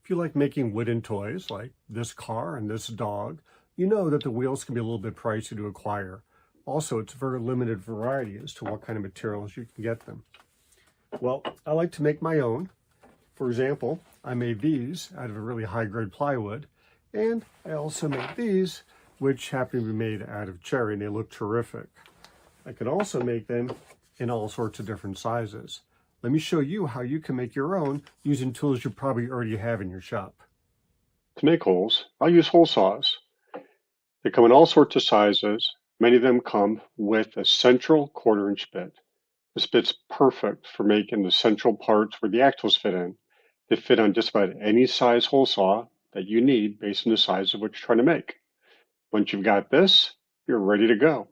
If you like making wooden toys like this car and this dog, you know that the wheels can be a little bit pricey to acquire. Also, it's a very limited variety as to what kind of materials you can get them. Well, I like to make my own. For example, I made these out of a really high-grade plywood, and I also made these, which happen to be made out of cherry, and they look terrific. I can also make them in all sorts of different sizes. Let me show you how you can make your own using tools you probably already have in your shop. To make holes, I'll use hole saws. They come in all sorts of sizes. Many of them come with a central 1/4-inch bit. This bit's perfect for making the central parts where the axles fit in. They fit on just about any size hole saw that you need based on the size of what you're trying to make. Once you've got this, you're ready to go.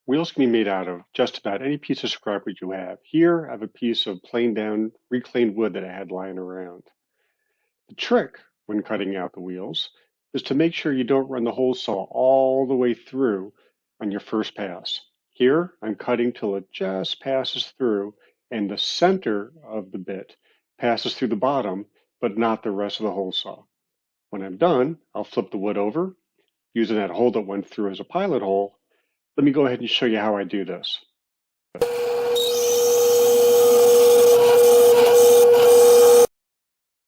Wheels can be made out of just about any piece of scrap wood you have. Here, I have a piece of plain down reclaimed wood that I had lying around. The trick when cutting out the wheels is to make sure you don't run the hole saw all the way through on your first pass. Here, I'm cutting till it just passes through and the center of the bit passes through the bottom, but not the rest of the hole saw. When I'm done, I'll flip the wood over, using that hole that went through as a pilot hole. Let me go ahead and show you how I do this.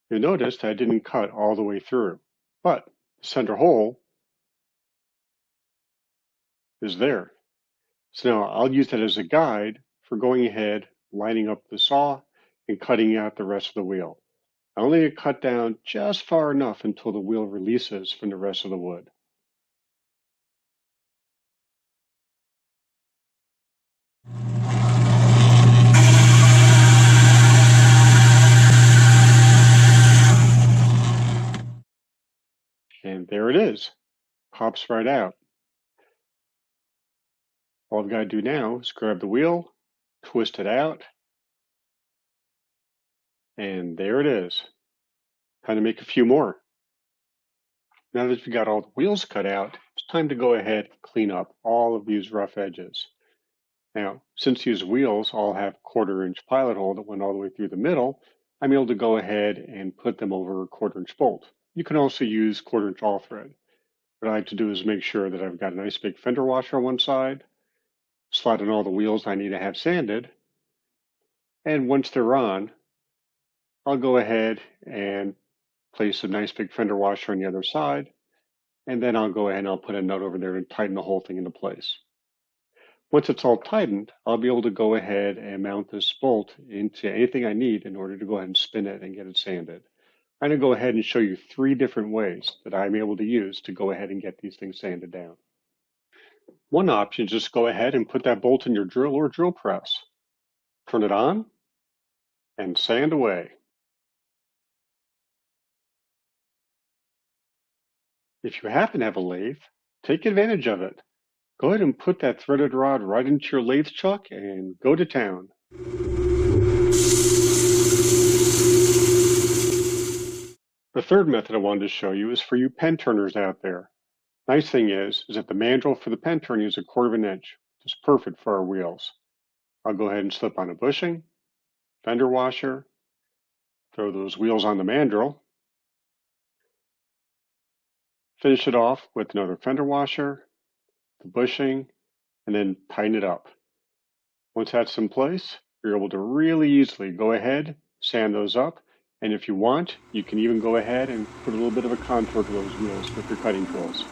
You'll notice that I didn't cut all the way through, but the center hole is there. So now I'll use that as a guide for going ahead, lining up the saw, and cutting out the rest of the wheel. I only cut down just far enough until the wheel releases from the rest of the wood. And there it is. Pops right out. All I've got to do now is grab the wheel, twist it out, and there it is. Time to make a few more. Now that you've got all the wheels cut out, it's time to go ahead and clean up all of these rough edges. Now, since these wheels all have 1/4-inch pilot hole that went all the way through the middle, I'm able to go ahead and put them over a 1/4-inch bolt. You can also use 1/4-inch all thread. What I like to do is make sure that I've got a nice big fender washer on one side, slide in all the wheels I need to have sanded, and once they're on, I'll go ahead and place a nice big fender washer on the other side, and then I'll go ahead and I'll put a nut over there and tighten the whole thing into place. Once it's all tightened, I'll be able to go ahead and mount this bolt into anything I need in order to go ahead and spin it and get it sanded. I'm going to go ahead and show you 3 different ways that I'm able to use to go ahead and get these things sanded down. One option is just go ahead and put that bolt in your drill or drill press. Turn it on and sand away. If you happen to have a lathe, take advantage of it. Go ahead and put that threaded rod right into your lathe chuck and go to town. The third method I wanted to show you is for you pen turners out there. Nice thing is that the mandrel for the pen turning is a 1/4 inch, which is perfect for our wheels. I'll go ahead and slip on a bushing, fender washer, throw those wheels on the mandrel, finish it off with another fender washer, the bushing, and then tighten it up. Once that's in place, you're able to really easily go ahead, sand those up, and if you want, you can even go ahead and put a little bit of a contour to those wheels with your cutting tools.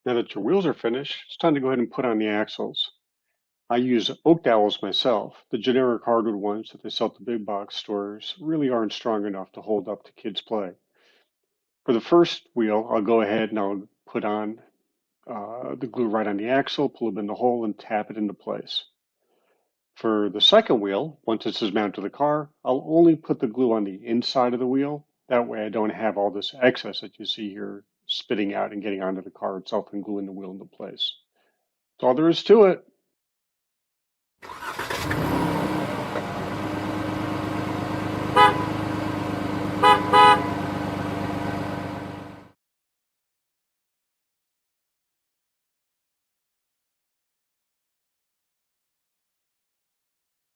Now that your wheels are finished, it's time to go ahead and put on the axles. I use oak dowels myself. The generic hardwood ones that they sell at the big box stores really aren't strong enough to hold up to kids' play. For the first wheel, I'll go ahead and I'll put on the glue right on the axle, pull it in the hole, and tap it into place. For the second wheel, once this is mounted to the car, I'll only put the glue on the inside of the wheel. That way I don't have all this excess that you see here spitting out and getting onto the car itself and gluing the wheel into place. That's all there is to it.